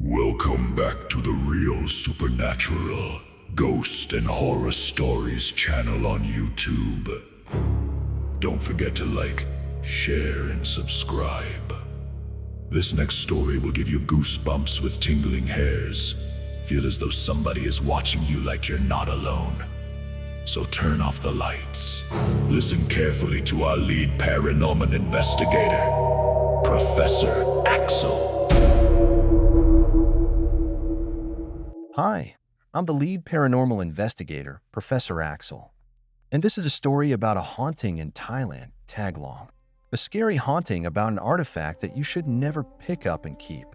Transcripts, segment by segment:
Welcome back to the Real Supernatural Ghost and Horror Stories channel on YouTube. Don't forget to like, share, and subscribe. This next story will give you goosebumps with tingling hairs. Feel as though somebody is watching you like you're not alone. So turn off the lights. Listen carefully to our lead paranormal investigator, Professor Axel. Hi, I'm the lead paranormal investigator, Professor Axel. And this is a story about a haunting in Thailand, tagalong. A scary haunting about an artifact that you should never pick up and keep.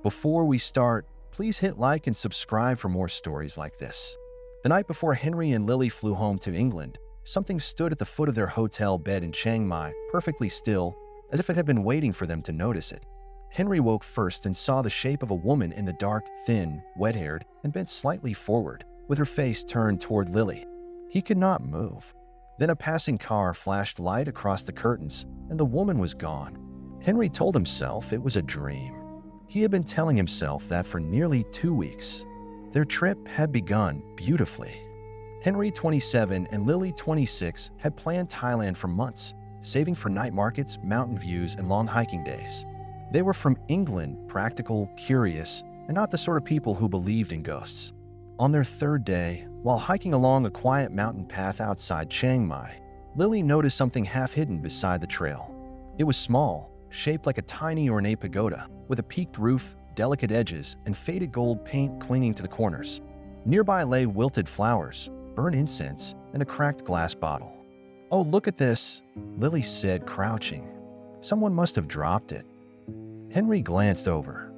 Before we start, please hit like and subscribe for more stories like this. The night before Henry and Lily flew home to England, something stood at the foot of their hotel bed in Chiang Mai, perfectly still, as if it had been waiting for them to notice it. Henry woke first and saw the shape of a woman in the dark, thin, wet-haired, and bent slightly forward, with her face turned toward Lily. He could not move. Then a passing car flashed light across the curtains, and the woman was gone. Henry told himself it was a dream. He had been telling himself that for nearly 2 weeks. Their trip had begun beautifully. Henry, 27, and Lily, 26, had planned Thailand for months, saving for night markets, mountain views, and long hiking days. They were from England, practical, curious, and not the sort of people who believed in ghosts. On their third day, while hiking along a quiet mountain path outside Chiang Mai, Lily noticed something half-hidden beside the trail. It was small, shaped like a tiny ornate pagoda, with a peaked roof, delicate edges, and faded gold paint clinging to the corners. Nearby lay wilted flowers, burnt incense, and a cracked glass bottle. "Oh, look at this," Lily said, crouching. "Someone must have dropped it." Henry glanced over.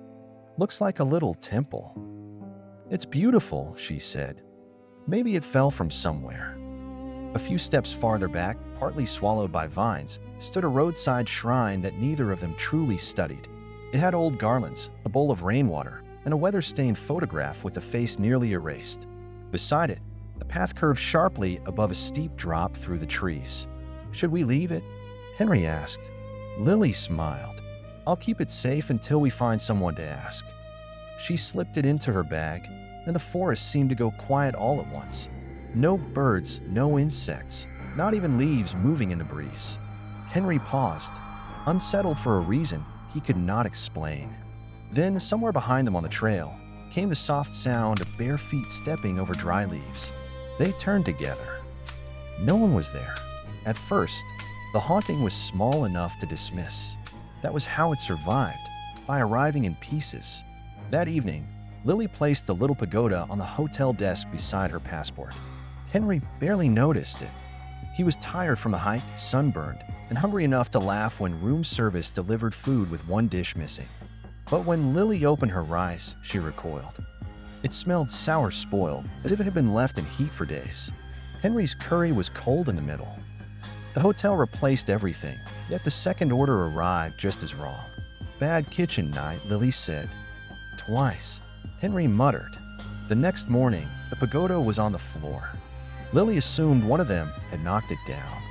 "Looks like a little temple." "It's beautiful," she said. "Maybe it fell from somewhere." A few steps farther back, partly swallowed by vines, stood a roadside shrine that neither of them truly studied. It had old garlands, a bowl of rainwater, and a weather-stained photograph with the face nearly erased. Beside it, the path curved sharply above a steep drop through the trees. "Should we leave it?" Henry asked. Lily smiled. "I'll keep it safe until we find someone to ask." She slipped it into her bag, and the forest seemed to go quiet all at once. No birds, no insects, not even leaves moving in the breeze. Henry paused, unsettled for a reason he could not explain. Then, somewhere behind them on the trail, came the soft sound of bare feet stepping over dry leaves. They turned together. No one was there. At first, the haunting was small enough to dismiss. That was how it survived, by arriving in pieces. That evening, Lily placed the little pagoda on the hotel desk beside her passport. Henry barely noticed it. He was tired from the hike, sunburned, and hungry enough to laugh when room service delivered food with one dish missing. But when Lily opened her rice, she recoiled. It smelled sour spoiled, as if it had been left in heat for days. Henry's curry was cold in the middle. The hotel replaced everything, yet the second order arrived just as wrong. "Bad kitchen night," Lily said. "Twice," Henry muttered. The next morning, the pagoda was on the floor. Lily assumed one of them had knocked it down.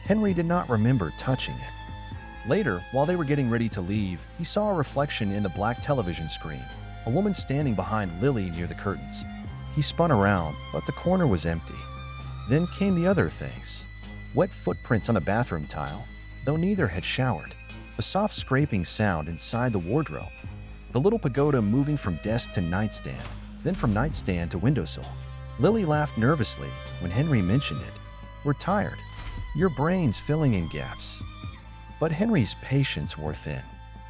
Henry did not remember touching it. Later, while they were getting ready to leave, he saw a reflection in the black television screen, a woman standing behind Lily near the curtains. He spun around, but the corner was empty. Then came the other things. Wet footprints on the bathroom tile, though neither had showered. A soft scraping sound inside the wardrobe. The little pagoda moving from desk to nightstand, then from nightstand to windowsill. Lily laughed nervously when Henry mentioned it. "We're tired. Your brain's filling in gaps." But Henry's patience wore thin.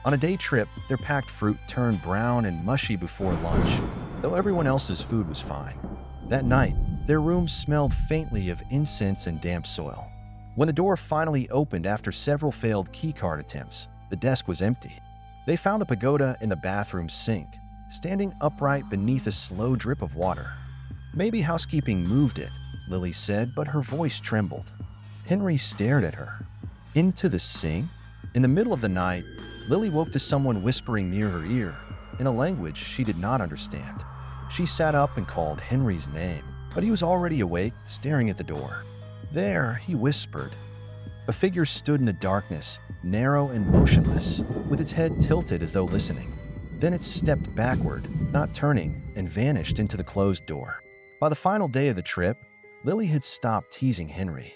On a day trip, their packed fruit turned brown and mushy before lunch, though everyone else's food was fine. That night, their room smelled faintly of incense and damp soil. When the door finally opened after several failed keycard attempts, the desk was empty. They found the pagoda in the bathroom sink, standing upright beneath a slow drip of water. "Maybe housekeeping moved it," Lily said, but her voice trembled. Henry stared at her. "Into the sink?" In the middle of the night, Lily woke to someone whispering near her ear, in a language she did not understand. She sat up and called Henry's name, but he was already awake, staring at the door. "There," he whispered. A figure stood in the darkness, narrow and motionless, with its head tilted as though listening. Then it stepped backward, not turning, and vanished into the closed door. By the final day of the trip, Lily had stopped teasing Henry.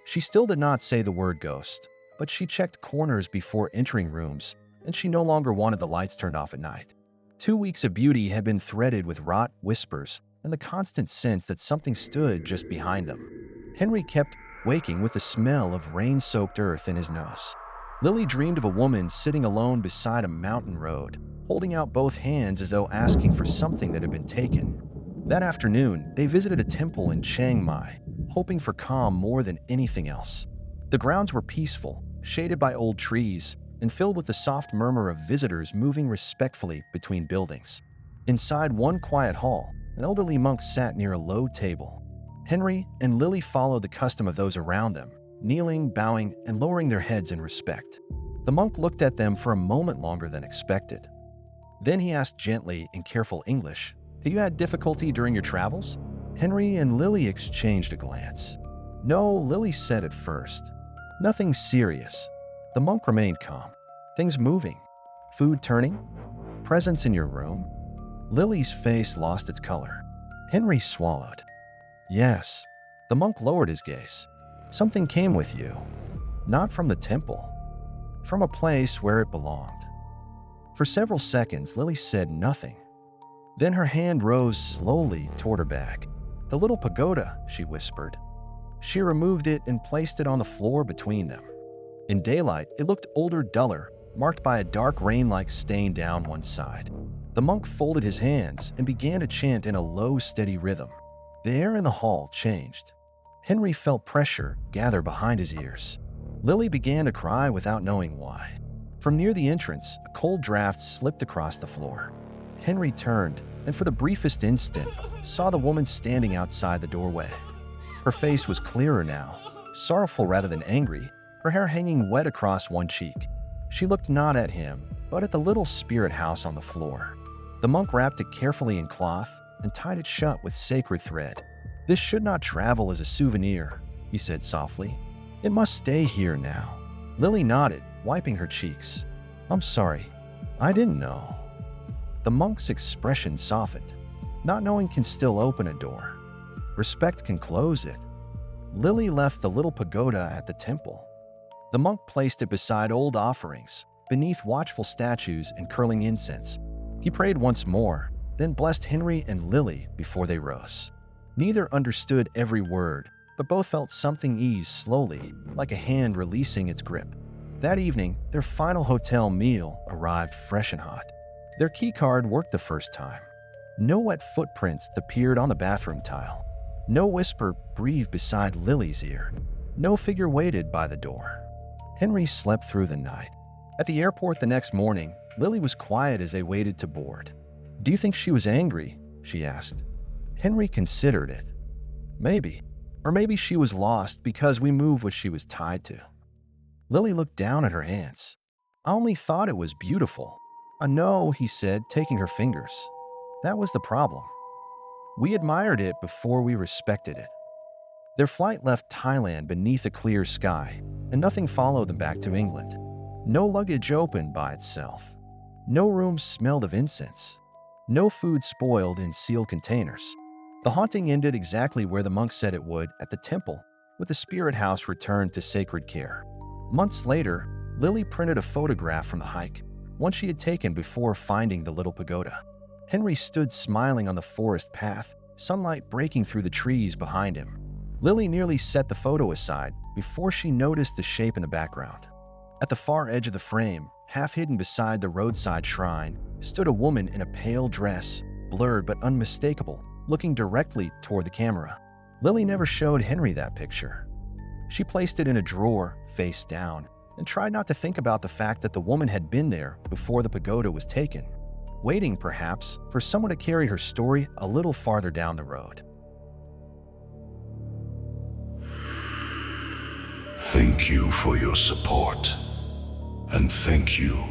She still did not say the word ghost, but she checked corners before entering rooms, and she no longer wanted the lights turned off at night. 2 weeks of beauty had been threaded with rot, whispers, and the constant sense that something stood just behind them. Henry kept waking with the smell of rain-soaked earth in his nose. Lily dreamed of a woman sitting alone beside a mountain road, holding out both hands as though asking for something that had been taken. That afternoon, they visited a temple in Chiang Mai, hoping for calm more than anything else. The grounds were peaceful, shaded by old trees, and filled with the soft murmur of visitors moving respectfully between buildings. Inside one quiet hall, an elderly monk sat near a low table. Henry and Lily followed the custom of those around them, kneeling, bowing, and lowering their heads in respect. The monk looked at them for a moment longer than expected. Then he asked gently in careful English, "Have you had difficulty during your travels?" Henry and Lily exchanged a glance. "No," Lily said at first. "Nothing serious." The monk remained calm. "Things moving? Food turning? Presence in your room?" Lily's face lost its color. Henry swallowed. "Yes." The monk lowered his gaze. "Something came with you. Not from the temple. From a place where it belonged." For several seconds, Lily said nothing. Then her hand rose slowly toward her bag. "The little pagoda," she whispered. She removed it and placed it on the floor between them. In daylight, it looked older, duller, marked by a dark rain-like stain down one side. The monk folded his hands and began to chant in a low, steady rhythm. The air in the hall changed. Henry felt pressure gather behind his ears. Lily began to cry without knowing why. From near the entrance, a cold draft slipped across the floor. Henry turned, and for the briefest instant, saw the woman standing outside the doorway. Her face was clearer now, sorrowful rather than angry, her hair hanging wet across one cheek. She looked not at him, but at the little spirit house on the floor. The monk wrapped it carefully in cloth and tied it shut with sacred thread. "This should not travel as a souvenir," he said softly. "It must stay here now." Lily nodded, wiping her cheeks. "I'm sorry. I didn't know." The monk's expression softened. Not knowing can still open a door. Respect can close it. Lily left the little pagoda at the temple. The monk placed it beside old offerings, beneath watchful statues and curling incense. He prayed once more, then blessed Henry and Lily before they rose. Neither understood every word, but both felt something ease slowly, like a hand releasing its grip. That evening, their final hotel meal arrived fresh and hot. Their keycard worked the first time. No wet footprints appeared on the bathroom tile. No whisper breathed beside Lily's ear. No figure waited by the door. Henry slept through the night. At the airport the next morning, Lily was quiet as they waited to board. "Do you think she was angry?" she asked. Henry considered it. "Maybe. Or maybe she was lost because we moved what she was tied to." Lily looked down at her hands. "I only thought it was beautiful." "I know," he said, taking her fingers. "That was the problem. We admired it before we respected it." Their flight left Thailand beneath a clear sky, and nothing followed them back to England. No luggage opened by itself. No room smelled of incense. No food spoiled in sealed containers. The haunting ended exactly where the monk said it would, at the temple, with the spirit house returned to sacred care. Months later, Lily printed a photograph from the hike, one she had taken before finding the little pagoda. Henry stood smiling on the forest path, sunlight breaking through the trees behind him. Lily nearly set the photo aside before she noticed the shape in the background. At the far edge of the frame, half hidden beside the roadside shrine, stood a woman in a pale dress, blurred but unmistakable, looking directly toward the camera. Lily never showed Henry that picture. She placed it in a drawer, face down, and tried not to think about the fact that the woman had been there before the pagoda was taken, waiting, perhaps, for someone to carry her story a little farther down the road. Thank you for your support. And thank you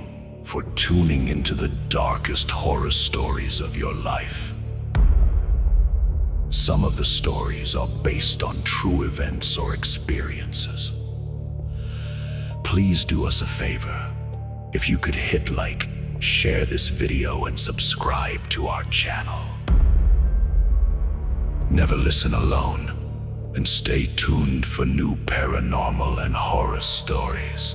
for tuning into the darkest horror stories of your life. Some of the stories are based on true events or experiences. Please do us a favor. If you could hit like share this video and subscribe to our channel. Never listen alone, and stay tuned for new paranormal and horror stories.